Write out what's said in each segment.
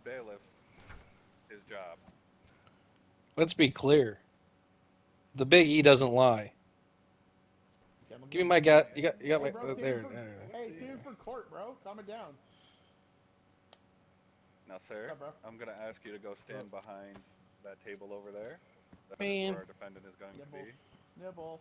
bailiff his job. Let's be clear. The Big E doesn't lie. Give me my gat. You got Hey, my bro, there. save it for court, bro. Calm it down. Now, What's sir, up, bro? I'm gonna ask you to go So, stand behind that table over there. That is where Man, our defendant is going to Nibble, be. nibble,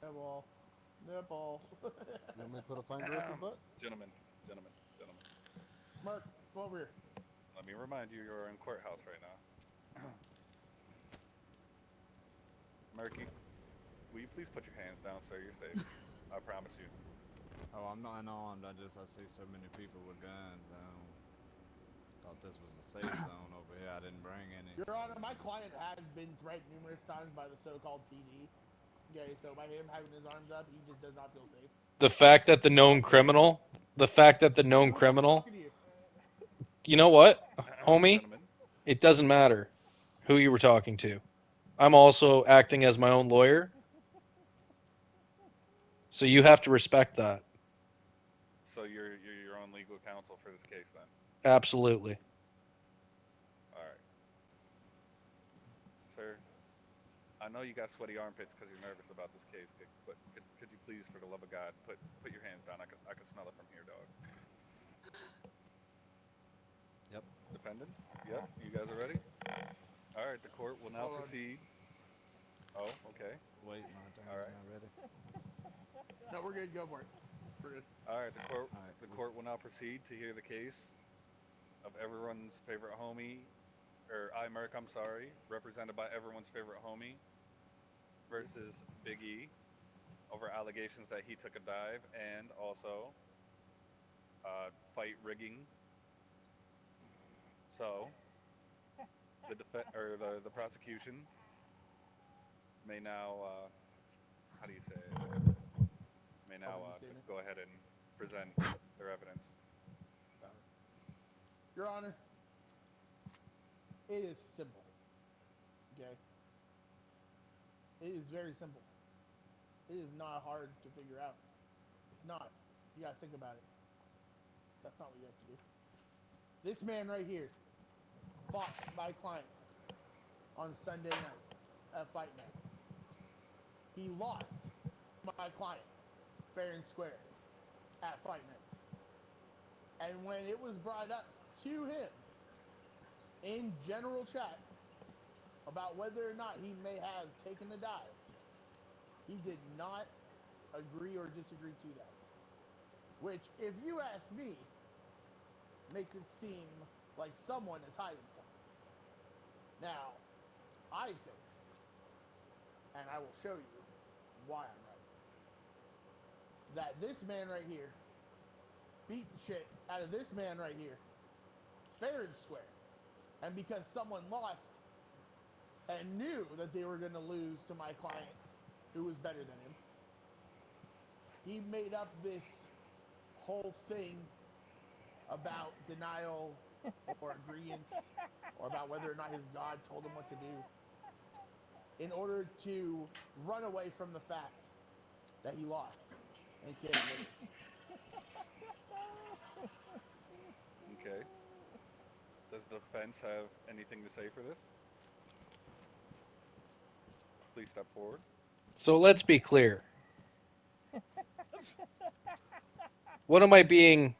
nibble, nibble. you want me to put a finger up your butt? Gentlemen, gentlemen, gentlemen. Mark, come over here. Let me remind you, you're in courthouse right now. Murky, will you please put your hands down, sir? You're safe. I promise you. Oh, I'm not unarmed. I see so many people with guns. I thought this was a safe zone over here. I didn't bring any, Your so Honor, my client has been threatened numerous times by the so-called PD. Okay, so by him having his arms up, he just does not feel safe. the fact that the fact that the known Who was criminal, talking to you? you know what, homie? Gentlemen, It doesn't matter who you were talking to. I'm also acting as my own lawyer, so you have to respect that. so you're your own legal counsel for this case then? Absolutely. All right, sir. I know you got sweaty armpits because you're nervous about this case, but could you please, for the love of God, put your hands down? I can smell it from here, dog. yep. Defendant? Yep. You guys are ready? All right. The court will now Hold on. proceed. Oh, okay. Wait, my All attorney's right. not ready. No, we're good. Go for it. We're good. All right. The court All right, the court will now proceed to hear the case of everyone's favorite homie, or I Merc, I'm sorry, represented by everyone's favorite homie versus Big E over allegations that he took a dive and also fight rigging. So the prosecution may now how do you say it? May now Opening statement. go ahead and present their evidence. Your Honor, it is simple. Okay, it is very simple. It is not hard to figure out. It's not. You gotta think about it. That's not what you have to do. This man right here fought my client on Sunday night at Fight Night. He lost my client fair and square at Fight Night. And when it was brought up to him in general chat about whether or not he may have taken a dive, he did not agree or disagree to that. Which, if you ask me, makes it seem like someone is hiding something. Now, I think, and I will show you why I'm right, that this man right here beat the shit out of this man right here, fair and square. And because someone lost and knew that they were going to lose to my client, who was better than him, he made up this whole thing about denial or agreement or about whether or not his God told him what to do in order to run away from the fact that he lost and can't admit it. Okay. Does the defense have anything to say for this? Please step forward. So let's be clear. What am I being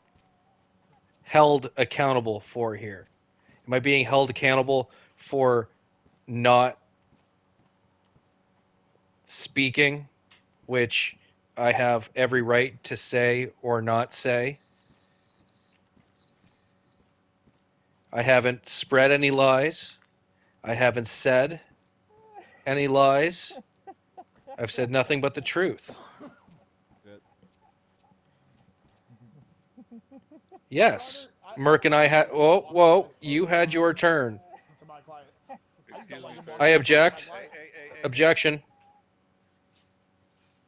held accountable for here? Am I being held accountable for not speaking, which I have every right to say or not say? I haven't spread any lies. I haven't said any lies. I've said nothing but the truth. Good. Your Yes. Honor, Merck and I had. Whoa, walk up whoa. as close You as had your possible turn. to my client. I just don't Excuse like me, him sir. walking I that close to my object. Hey, client. hey, hey, hey, hey. Objection.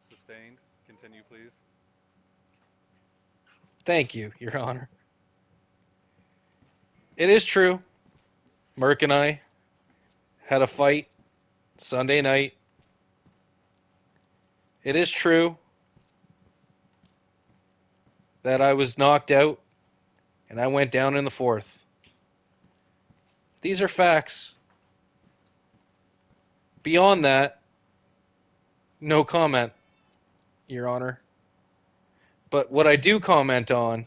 Sustained. Continue, please. Thank you, Your Honor. It is true. Merck and I had a fight Sunday night. It is true that I was knocked out and I went down in the fourth. These are facts. Beyond that, no comment, Your Honor. But what I do comment on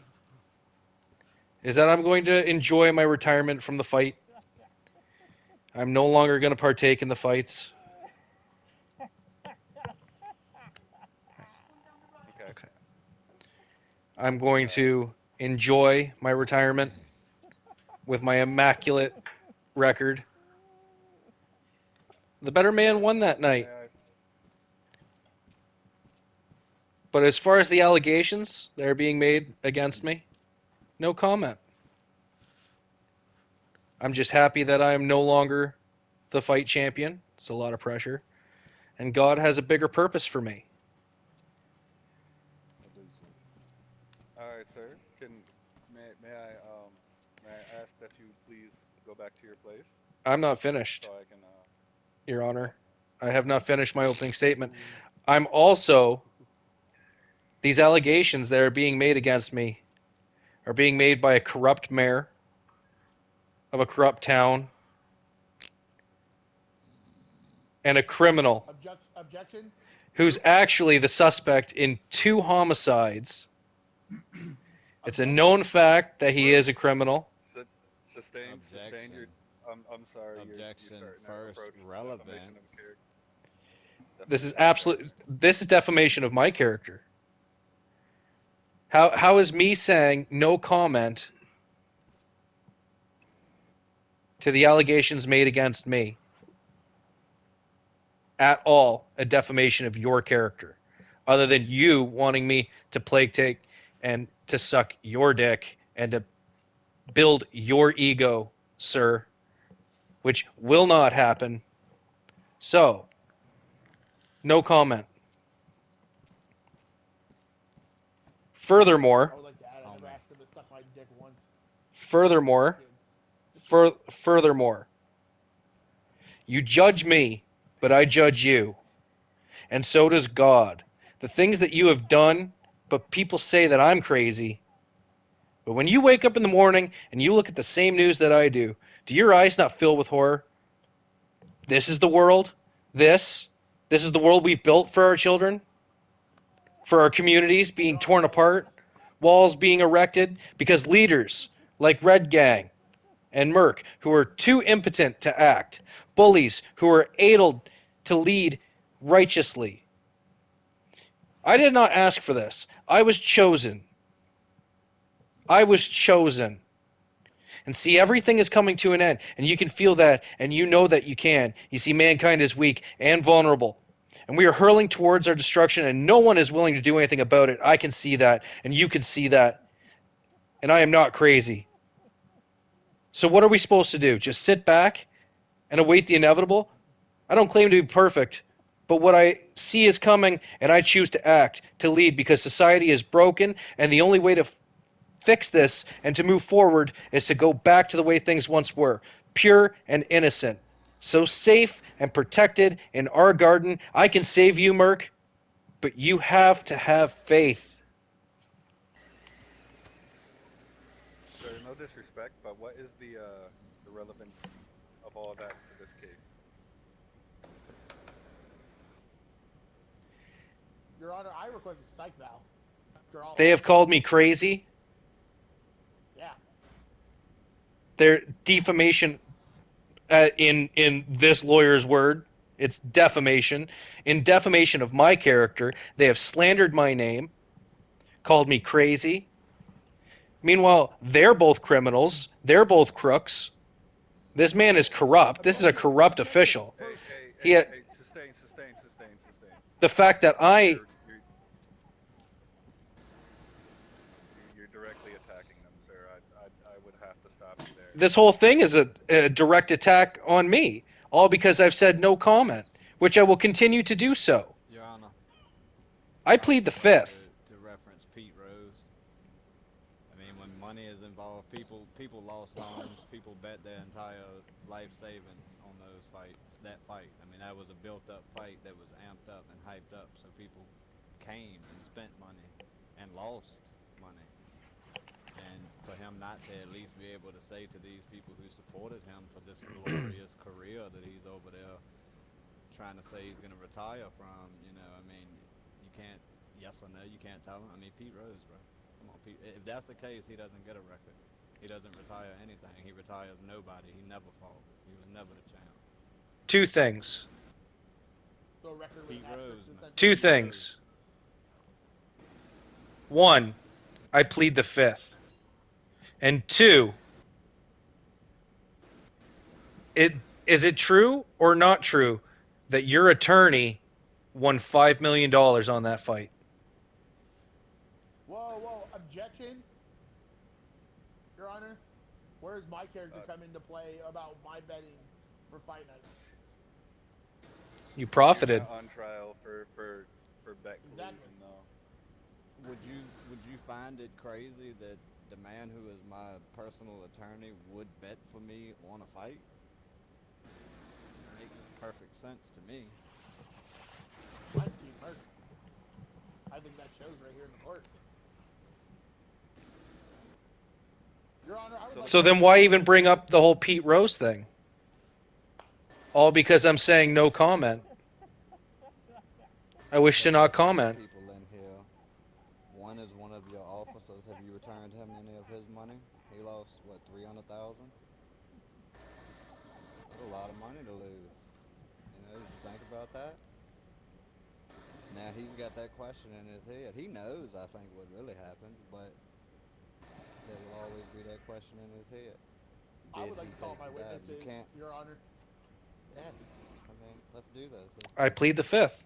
is that I'm going to enjoy my retirement from the fight. I'm no longer going to partake in the fights. Okay. Okay. I'm going to enjoy my retirement with my immaculate record. The better man won that May night. I? But as far as the allegations that are being made against me, no comment. I'm just happy that I am no longer the fight champion. It's a lot of pressure. And God has a bigger purpose for me. I dig, sir. All right, sir. May I ask that you please go back to your place I'm not so finished, I can Your oh, Honor. I have not finished my opening statement. Ooh. I'm also, these allegations that are being made against me are being made by a corrupt mayor of a corrupt town and a criminal Objection. who's actually the suspect in 2 homicides. It's a known Objection. fact that he Proof. is a criminal. sustain your. Objection. I'm sorry. You're Objection. starting to First, approach defamation of a relevance. character. This is Defamation of absolute. character. This is defamation of my character. How is me saying no comment to the allegations made against me at all a defamation of your character, other than you wanting me to plague take and to suck your dick and to build your ego, sir, which will not happen. So, no comment. I Furthermore, would like to add, I never Homie. asked him to suck my dick once. Just furthermore, kidding. Just kidding. furthermore, you judge me, but I judge you, and so does God. The things that you have done, but people say that I'm crazy. But when you wake up in the morning and you look at the same news that I do your eyes not fill with horror? This is the world. This. This is the world we've built for our children, for our communities being torn apart, walls being erected because leaders like Red Gang and Merc, who are too impotent to act, bullies who are able to lead righteously. I did not ask for this. I was chosen. I was chosen. And see, everything is coming to an end. And you can feel that, and you know that you can. You see, mankind is weak and vulnerable. And we are hurling towards our destruction, and no one is willing to do anything about it. I can see that, and you can see that. And I am not crazy. So, what are we supposed to do? Just sit back and await the inevitable? I don't claim to be perfect, but what I see is coming, and I choose to act, to lead, because society is broken, and the only way to fix this and to move forward is to go back to the way things once were, pure and innocent. So safe and protected in our garden. I can save you, Merc, but you have to have faith. Sir, no disrespect, but what is the relevance of all that to this case? Your Honor, I request a psych val. After all They have that. called me crazy. Yeah. Their defamation in this lawyer's word, it's defamation. In defamation of my character, they have slandered my name, called me crazy. Meanwhile, they're both criminals. They're both crooks. This man is corrupt. This is a corrupt Objective official. proof. He had, Sustain. the fact that You're directly attacking them, sir. I would have to stop you there. this whole thing is a direct attack on me, all because I've said no comment, which I will continue to do so. Your Honor, I I plead would the like fifth. to reference Pete Rose. I mean, when money is involved, people lost homes, people bet their entire life savings on those fights. That fight, I mean, that was a built-up fight that was amped up and hyped up, so people came and spent money and lost money. and for him not to at least be able to say to these people who supported him for this glorious career that he's over there trying to say he's going to retire from, you know, I mean, you can't, yes or no, you can't tell him. I mean, Pete Rose, bro. Come on, Pete. If that's the case, he doesn't get a record. He doesn't retire anything. He retires nobody. He never fought. He was never the champ. Two things. So a record with Pete an asterisk, Rose, man. essentially. Two Pete things. One, I plead the fifth. And two, is it true or not true that your attorney won $5 million on that fight? Whoa, objection, Your Honor. Where does my character come into play about my betting for fight night? You You're profited. not on trial for bet Exactly. collusion, though. would you find it crazy that the man who is my personal attorney would bet for me on a fight? Makes perfect sense to me. I'm Team Merc. I think that shows right here in the court. Your Honor, I would like So to- then why even bring up the whole Pete Rose thing? All because I'm saying no comment. I wish to not comment. People in here. One is one of your officers. Have you returned him any of his money? He lost what, 300,000? That's a lot of money to lose. You know, did you think about that? Now he's got that question in his head. He knows, I think, what really happened, but there will always be that question in his head. I would Did like he to call take my the dab? witnesses, You can't. Your Honor. Yes. I mean, let's do this. I plead the fifth.